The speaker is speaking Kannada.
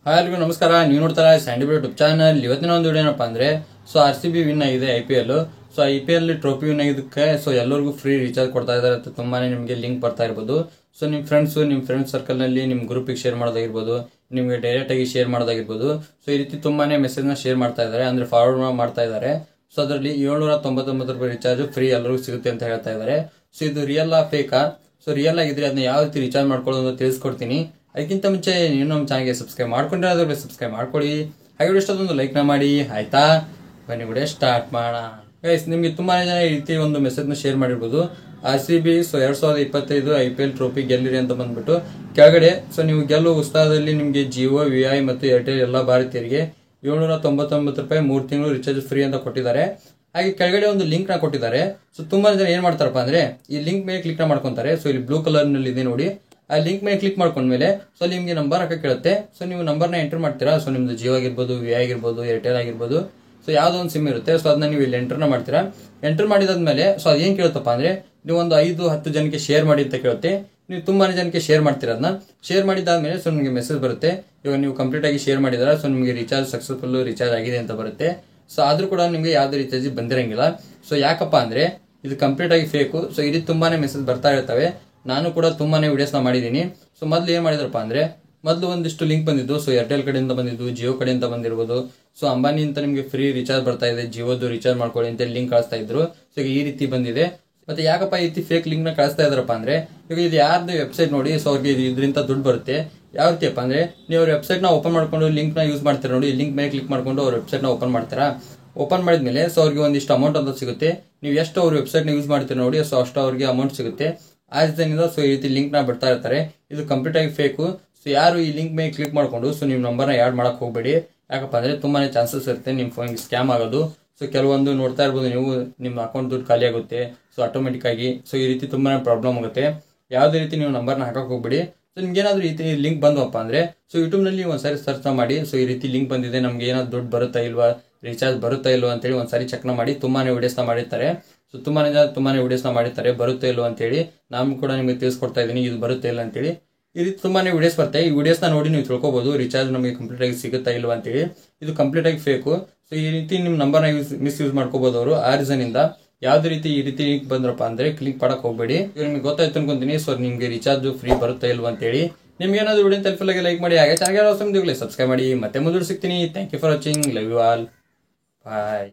ಹಾಯ್ ಎಲ್ರಿಗೂ ನಮಸ್ಕಾರ. ನೀವು ನೋಡ್ತಾರ ಸ್ಯಾಂಡಿಬಲ್ ಯೂಟ್ಯೂಬ್ ಚಾನಲ್. ಇವತ್ತಿನ ಒಂದು ವಿಡಿಯೋ ಏನಪ್ಪಾ ಅಂದ್ರೆ RCB ವಿನ್ ಆಗಿದೆ IPL. IPL ಟ್ರೋಫಿ ವಿನ್ ಆಗಿದ್ದಕ್ಕೆ ಎಲ್ಲರಿಗೂ ಫ್ರೀ ರೀಚಾರ್ಜ್ ಕೊಡ್ತಾ ಇದಾರೆ ಅಂತ ತುಂಬಾನೇ ನಿಮಗೆ ಲಿಂಕ್ ಬರ್ತಾ ಇರಬಹುದು. ನಿಮ್ಮ ಫ್ರೆಂಡ್ಸ್ ಸರ್ಕಲ್ ನಲ್ಲಿ ನಿಮ್ಮ ಗ್ರೂಪ್ ಶೇರ್ ಮಾಡೋದಾಗಿರ್ಬೋದು, ನಿಮಗೆ ಡೈರೆಕ್ಟ್ ಆಗಿ ಶೇರ್ ಮಾಡೋದಾಗಿರ್ಬೋದು. ಈ ರೀತಿ ತುಂಬಾನೇ ಮೆಸೇಜ್ ನ ಶೇರ್ ಮಾಡ್ತಾ ಇದ್ದಾರೆ, ಅಂದ್ರೆ ಫಾರ್ವರ್ಡ್ ಮಾಡ್ತಾ ಇದ್ದಾರೆ. ಅದರಲ್ಲಿ 799 ರೂಪಾಯಿ ರೀಚಾರ್ಜ್ ಫ್ರೀ ಎಲ್ಲರಿಗೂ ಸಿಗುತ್ತೆ ಅಂತ ಹೇಳ್ತಾ ಇದ್ದಾರೆ. ಇದು ರಿಯಲ್ ಫೇಕಾ? ರಿಯಲ್ ಆಗಿದ್ರೆ ಅದನ್ನ ಯಾವ ರೀತಿ ರೀಚಾರ್ಜ್ ಮಾಡ್ಕೊಳ್ಳೋದು ಅಂತ ತಿಳಿಸ್ಕೊಡ್ತೀನಿ. ಅದಕ್ಕಿಂತ ಮುಂಚೆ ನೀವು ನಮ್ಮ ಚಾನಲ್ಗೆ ಸಬ್ಸ್ಕ್ರೈಬ್ ಮಾಡ್ಕೊಂಡ್ರೆ ಅದ್ರ ಸಬ್ಸ್ಕ್ರೈಬ್ ಮಾಡ್ಕೊಳ್ಳಿ. ಹಾಗೆ ಇಷ್ಟೊಂದು ಲೈಕ್ ನ ಮಾಡಿ, ಆಯ್ತಾ? ಬನ್ನಿ ವಿಡಿಯೋ ಸ್ಟಾರ್ಟ್ ಮಾಡೋಣ. ಗೈಸ್, ನಿಮ್ಗೆ ತುಂಬಾನೇ ಜನ ಈ ರೀತಿ ಒಂದು ಮೆಸೇಜ್ ನ ಶೇರ್ ಮಾಡಿರ್ಬೋದು. RCB 2025 IPL ಟ್ರೋಫಿ ಗೆಲ್ಲಿರಿ ಅಂತ ಬಂದ್ಬಿಟ್ಟು ಕೆಳಗಡೆ ನೀವು ಗೆಲ್ಲುವ ಉತ್ಸಾಹದಲ್ಲಿ ನಿಮ್ಗೆ ಜಿಯೋ, VI ಮತ್ತು ಏರ್ಟೆಲ್ ಎಲ್ಲಾ ಭಾರತೀಯರಿಗೆ 799 ರೂಪಾಯಿ 3 ತಿಂಗಳು ರೀಚಾರ್ಜ್ ಫ್ರೀ ಅಂತ ಕೊಟ್ಟಿದ್ದಾರೆ. ಹಾಗೆ ಕೆಳಗಡೆ ಒಂದು ಲಿಂಕ್ ನ ಕೊಟ್ಟಿದ್ದಾರೆ. ತುಂಬಾ ಜನ ಏನ್ ಮಾಡ್ತಾರಪ್ಪ ಅಂದ್ರೆ ಈ ಲಿಂಕ್ ಮೇಲೆ ಕ್ಲಿಕ್ ಮಾಡ್ಕೊಂತಾರೆ. ಇಲ್ಲಿ ಬ್ಲೂ ಕಲರ್ ನಲ್ಲಿ ಇದೆ ನೋಡಿ, ಆ ಲಿಂಕ್ ಮೇಲೆ ಕ್ಲಿಕ್ ಮಾಡ್ಕೊಂಡ್ಮೇಲೆ ನಿಮ್ಗೆ ನಂಬರ್ ಹಾಕಕ್ಕೆ ಕೇಳುತ್ತೆ. ನೀವು ನಂಬರ್ನ ಎಂಟರ್ ಮಾಡ್ತೀರಾ. ನಿಮ್ದು ಜಿಯೋ ಆಗಿರ್ಬೋದು, VI ಆಗಿರ್ಬೋದು, ಏರ್ಟೆಲ್ ಆಗಿರ್ಬೋದು, ಯಾವ್ದೋ ಒಂದು ಸಿಮ್ ಇರುತ್ತೆ. ಅದನ್ನ ನೀವು ಇಲ್ಲಿ ಎಂಟರ್ನ ಮಾಡ್ತೀರಾ. ಎಂಟರ್ ಮಾಡಿದಾದ್ಮೇಲೆ ಅದೇನ್ ಕೇಳುತ್ತಪ್ಪ ಅಂದ್ರೆ ನೀವು ಒಂದು 5-10 ಜನಕ್ಕೆ ಶೇರ್ ಮಾಡಿ ಅಂತ ಕೇಳುತ್ತೆ. ನೀವು ತುಂಬಾನೇ ಜನಕ್ಕೆ ಶೇರ್ ಮಾಡ್ತೀರಾ. ಅದನ್ನ ಶೇರ್ ಮಾಡಿದಾದ್ಮೇಲೆ ನಿಮಗೆ ಮೆಸೇಜ್ ಬರುತ್ತೆ. ಇವಾಗ ನೀವು ಕಂಪ್ಲೀಟ್ ಆಗಿ ಶೇರ್ ಮಾಡಿದಾರ, ನಿಮಗೆ ರೀಚಾರ್ಜ್ ಸಕ್ಸಸ್ಫುಲ್ ರೀಚಾರ್ಜ್ ಆಗಿದೆ ಅಂತ ಬರುತ್ತೆ. ಆದ್ರೂ ಕೂಡ ನಿಮ್ಗೆ ಯಾವ್ದು ರೀಚಾರ್ಜ್ ಬಂದಿರಂಗಿಲ್ಲ. ಯಾಕಪ್ಪ ಅಂದ್ರೆ ಇದು ಕಂಪ್ಲೀಟ್ ಆಗಿ ಫೇಕು. ಈ ರೀತಿ ತುಂಬಾನೇ ಮೆಸೇಜ್ ಬರ್ತಾ ಇರ್ತವೆ. ನಾನು ಕೂಡ ತುಂಬಾನೇ ವಿಡಿಯೋಸ್ ನ ಮಾಡಿದೀನಿ. ಮೊದ್ಲು ಏನ್ ಮಾಡಿದ್ರಪ್ಪ ಅಂದ್ರೆ ಮೊದ್ಲು ಒಂದಿಷ್ಟು ಲಿಂಕ್ ಬಂದಿದ್ದು. ಏರ್ಟೆಲ್ ಕಡೆಯಿಂದ ಬಂದಿದ್ದು, ಜಿಯೋ ಕಡೆಯಿಂದ ಬಂದಿರ್ಬೋದು. ಅಂಬಾನಿ ಅಂತ ನಿಮ್ಗೆ ಫ್ರೀ ರೀಚಾರ್ಜ್ ಬರ್ತಾ ಇದೆ, ಜಿಯೋದು ರೀಚಾರ್ಜ್ ಮಾಡ್ಕೊಳ್ಳಿ ಅಂತ ಲಿಂಕ್ ಕಳಿಸ್ತಾ ಇದ್ರು. ಈ ರೀತಿ ಬಂದಿದೆ. ಮತ್ತೆ ಯಾಕಪ್ಪ ಈ ರೀತಿ ಫೇಕ್ ಲಿಂಕ್ ನ ಕಳಿಸ್ತಾ ಇದ್ರಪ್ಪ ಅಂದ್ರೆ ಈಗ ಇದು ಯಾರ್ದು ವೆಬ್ಸೈಟ್ ನೋಡಿ, ಅವ್ರಿಗೆ ಇದರಿಂದ ದುಡ್ಡು ಬರುತ್ತೆ. ಯಾವ ರೀತಿಯಪ್ಪ ಅಂದ್ರೆ ನೀವು ಅವ್ರ ವೆಬ್ಸೈಟ್ ನ ಓಪನ್ ಮಾಡ್ಕೊಂಡು ಲಿಂಕ್ ನ ಯೂಸ್ ಮಾಡ್ತೀರಾ ನೋಡಿ, ಲಿಂಕ್ ಮೇಲೆ ಕ್ಲಿಕ್ ಮಾಡ್ಕೊಂಡು ಅವ್ರ ವೆಬ್ಸೈಟ್ ನ ಓಪನ್ ಮಾಡ್ತೀರಾ. ಓಪನ್ ಮಾಡಿದ್ಮೇಲೆ ಅವ್ರಿಗೆ ಒಂದಿಷ್ಟು ಅಮೌಂಟ್ ಅಂತ ಸಿಗುತ್ತೆ. ನೀವು ಎಷ್ಟು ಅವ್ರ ವೆಬ್ಸೈಟ್ ನ ಯೂಸ್ ಮಾಡ್ತೀರಾ ನೋಡಿ, ಅಷ್ಟು ಅವ್ರಿಗೆ ಅಮೌಂಟ್ ಸಿಗುತ್ತೆ. ಆ ರೀತಿಯಿಂದ ಈ ರೀತಿ ಲಿಂಕ್ ನ ಬಿಡ್ತಾ ಇರ್ತಾರೆ. ಇದು ಕಂಪ್ಲೀಟ್ ಆಗಿ ಫೇಕು. ಯಾರು ಈ ಲಿಂಕ್ ಮೇಲೆ ಕ್ಲಿಕ್ ಮಾಡ್ಕೊಂಡು ನೀವು ನಂಬರ್ನ ಆಡ್ ಮಾಡಕ್ ಹೋಗ್ಬೇಡಿ. ಯಾಕಪ್ಪ ಅಂದ್ರೆ ತುಂಬಾನೇ ಚಾನ್ಸಸ್ ಇರುತ್ತೆ ನಿಮ್ ಫೋನ್ ಸ್ಕ್ಯಾಮ್ ಆಗೋದು. ಕೆಲವೊಂದು ನೋಡ್ತಾ ಇರ್ಬೋದು ನೀವು, ನಿಮ್ಮ ಅಕೌಂಟ್ ದುಡ್ಡು ಖಾಲಿ ಆಗುತ್ತೆ ಆಟೋಮೆಟಿಕ್ ಆಗಿ. ಈ ರೀತಿ ತುಂಬಾನೇ ಪ್ರಾಬ್ಲಮ್ ಆಗುತ್ತೆ. ಯಾವ್ದೇ ರೀತಿ ನೀವು ನಂಬರ್ನ ಹಾಕಕ್ ಹೋಗ್ಬೇಡಿ. ನಿಮ್ಗೆ ಏನಾದ್ರು ಈ ರೀತಿ ಲಿಂಕ್ ಬಂದವಪ್ಪ ಅಂದ್ರೆ ಯೂಟ್ಯೂಬ್ ನಲ್ಲಿ ಒಂದ್ಸರಿ ಸರ್ಚ್ ಮಾಡಿ. ಈ ರೀತಿ ಲಿಂಕ್ ಬಂದಿದೆ, ನಮ್ಗೆ ಏನಾದ್ರು ದುಡ್ಡು ಬರುತ್ತಾ ಇಲ್ವಾ, ರೀಚಾರ್ಜ್ ಬರುತ್ತಾ ಇಲ್ವಾ ಅಂತೇಳಿ ಒಂದ್ಸರಿ ಚೆಕ್ ಮಾಡಿ. ತುಂಬಾನೇ ವಿಡಿಯೋಸ್ ನ ಮಾಡಿರ್ತಾರೆ. ತುಂಬಾನೇ ವಿಡಿಯೋಸ್ ನ ಮಾಡಿರ್ತಾರೆ ಬರುತ್ತೆ ಇಲ್ವಾ ಅಂತೇಳಿ. ನಾನು ಕೂಡ ನಿಮಗೆ ತಿಳಿಸ್ಕೊಡ್ತಾ ಇದ್ದೀನಿ ಇದು ಬರುತ್ತೆ ಇಲ್ಲ ಅಂತೇಳಿ. ಈ ರೀತಿ ತುಂಬಾನೇ ವಿಡಿಯೋಸ್ ಬರ್ತಾರೆ. ಈ ವಿಡಿಯೋಸ್ ನ ನೋಡಿ ನೀವು ತಿಳ್ಕೊಬಹುದು ರೀಚಾರ್ಜ್ ನಮಗೆ ಕಂಪ್ಲೀಟ್ ಆಗಿ ಸಿಗುತ್ತಾ ಇಲ್ವಾ ಅಂತೇಳಿ. ಇದು ಕಂಪ್ಲೀಟ್ ಆಗಿ ಫೇಕು. ಈ ರೀತಿ ನಿಮ್ ನಂಬರ್ ನ ಮಿಸ್ಯೂಸ್ ಮಾಡ್ಕೋಬಹುದು ಅವರು. ಆ ರೀಸನ್ ಇಂದ ಯಾವ್ದೇ ರೀತಿ ಈ ರೀತಿ ಲಿಂಕ್ ಬಂದ್ರಪ್ಪ ಅಂದ್ರೆ ಕ್ಲಿಕ್ ಮಾಡಕ್ ಹೋಗ್ಬೇಡಿ. ನಿಮ್ಗೆ ಗೊತ್ತಾಯ್ತು ಅನ್ಕೊಂತೀನಿ. ನಿಮ್ಗೆ ರೀಚಾರ್ಜ್ ಫ್ರೀ ಬರುತ್ತಾ ಇಲ್ವಾ ಅಂತೇಳಿ. ನಿಮ್ಗೆ ಏನಾದ್ರು ವಿಡಿಯೋ ತಲುಪಲಾಗಿ ಲೈಕ್ ಮಾಡಿ, ಹಾಗೆ ಚಾನಲ್ ಸಬ್ಸ್ಕ್ರೈಬ್ ಮಾಡಿ. ಮತ್ತೆ ಮುಂದೆ ಸಿಗ್ತೀನಿ. Thank you for watching. Love you all. Bye.